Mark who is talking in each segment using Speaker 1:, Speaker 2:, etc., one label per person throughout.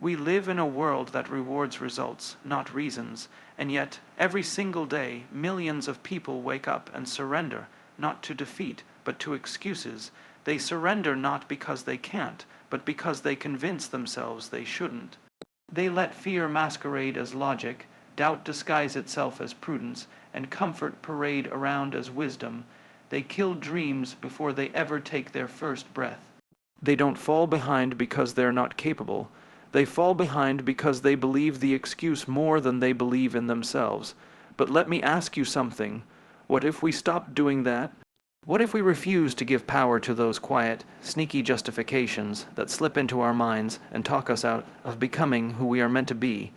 Speaker 1: We live in a world that rewards results, not reasons, and yet, every single day, millions of people wake up and surrender, not to defeat, but to excuses. They surrender not because they can't, but because they convince themselves they shouldn't. They let fear masquerade as logic, doubt disguise itself as prudence, and comfort parade around as wisdom. They kill dreams before they ever take their first breath. They don't fall behind because they're not capable. They fall behind because they believe the excuse more than they believe in themselves. But let me ask you something. What if we stopped doing that? What if we refuse to give power to those quiet, sneaky justifications that slip into our minds and talk us out of becoming who we are meant to be?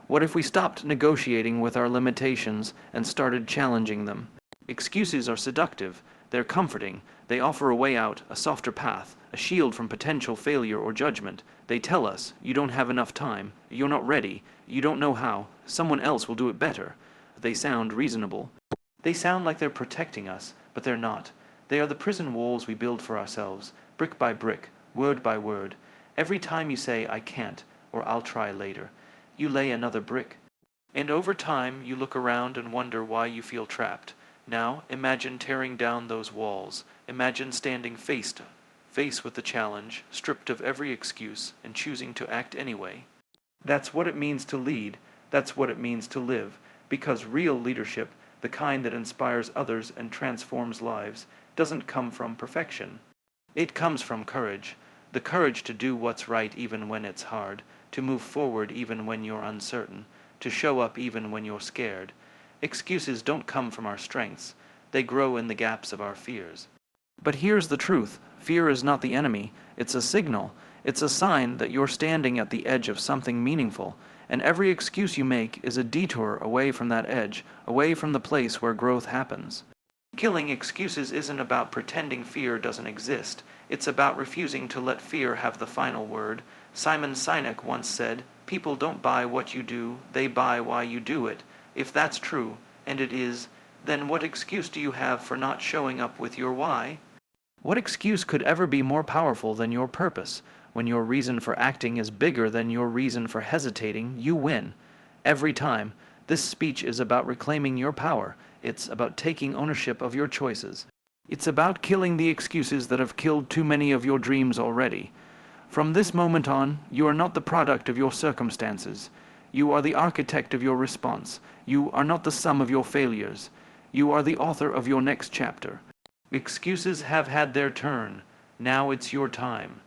Speaker 1: What if we stopped negotiating with our limitations and started challenging them? Excuses are seductive. They're comforting. They offer a way out, a softer path, a shield from potential failure or judgment. They tell us, you don't have enough time, you're not ready, you don't know how, someone else will do it better. They sound reasonable. They sound like they're protecting us, but they're not. They are the prison walls we build for ourselves, brick by brick, word by word. Every time you say, I can't, or I'll try later, you lay another brick. And over time, you look around and wonder why you feel trapped. Now, imagine tearing down those walls. Imagine standing face to face with the challenge, stripped of every excuse, and choosing to act anyway. That's what it means to lead. That's what it means to live. Because real leadership, the kind that inspires others and transforms lives, doesn't come from perfection. It comes from courage. The courage to do what's right even when it's hard, to move forward even when you're uncertain, to show up even when you're scared. Excuses don't come from our strengths. They grow in the gaps of our fears. But here's the truth. Fear is not the enemy. It's a signal. It's a sign that you're standing at the edge of something meaningful, and every excuse you make is a detour away from that edge, away from the place where growth happens. Killing excuses isn't about pretending fear doesn't exist. It's about refusing to let fear have the final word. Simon Sinek once said, "People don't buy what you do, they buy why you do it." If that's true, and it is, then what excuse do you have for not showing up with your why? What excuse could ever be more powerful than your purpose? When your reason for acting is bigger than your reason for hesitating, you win. Every time. This speech is about reclaiming your power. It's about taking ownership of your choices. It's about killing the excuses that have killed too many of your dreams already. From this moment on, you are not the product of your circumstances. You are the architect of your response. You are not the sum of your failures. You are the author of your next chapter. Excuses have had their turn. Now it's your time.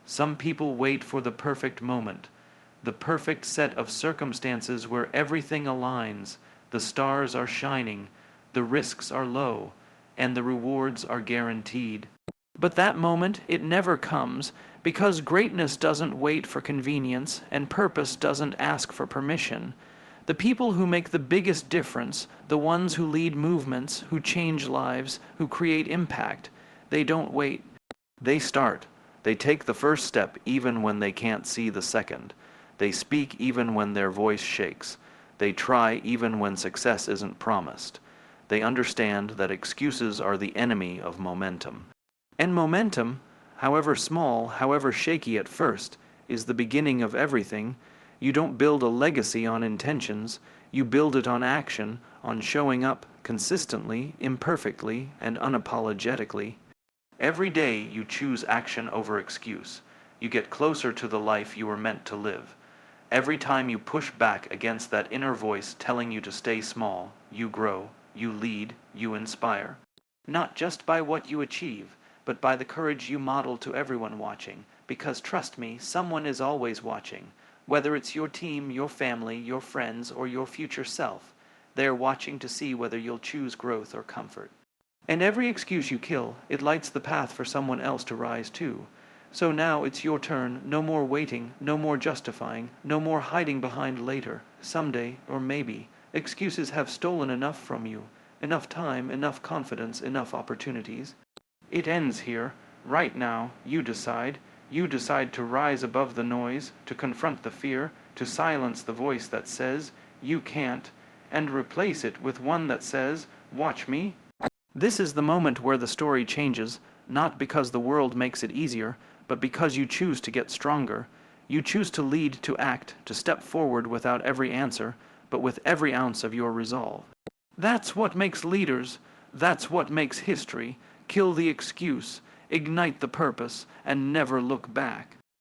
Speaker 1: Some people wait for the perfect moment, the perfect set of circumstances where everything aligns, the stars are shining, the risks are low, and the rewards are guaranteed. But that moment, it never comes, because greatness doesn't wait for convenience, and purpose doesn't ask for permission. The people who make the biggest difference, the ones who lead movements, who change lives, who create impact, they don't wait. They start. They take the first step even when they can't see the second. They speak even when their voice shakes. They try even when success isn't promised. They understand that excuses are the enemy of momentum. And momentum, however small, however shaky at first, is the beginning of everything. You don't build a legacy on intentions. You build it on action, on showing up consistently, imperfectly, and unapologetically. Every day you choose action over excuse. You get closer to the life you were meant to live. Every time you push back against that inner voice telling you to stay small, you grow, you lead, you inspire. Not just by what you achieve, but by the courage you model to everyone watching. Because trust me, someone is always watching. Whether it's your team, your family, your friends, or your future self, they're watching to see whether you'll choose growth or comfort. And every excuse you kill, it lights the path for someone else to rise too. So now it's your turn. No more waiting, no more justifying, no more hiding behind later, someday, or maybe. Excuses have stolen enough from you. Enough time, enough confidence, enough opportunities. It ends here. Right now, you decide. You decide to rise above the noise, to confront the fear, to silence the voice that says, you can't, and replace it with one that says, watch me. This is the moment where the story changes, not because the world makes it easier, but because you choose to get stronger. You choose to lead, to act, to step forward without every answer, but with every ounce of your resolve. That's what makes leaders, that's what makes history. Kill the excuse, ignite the purpose, and never look back.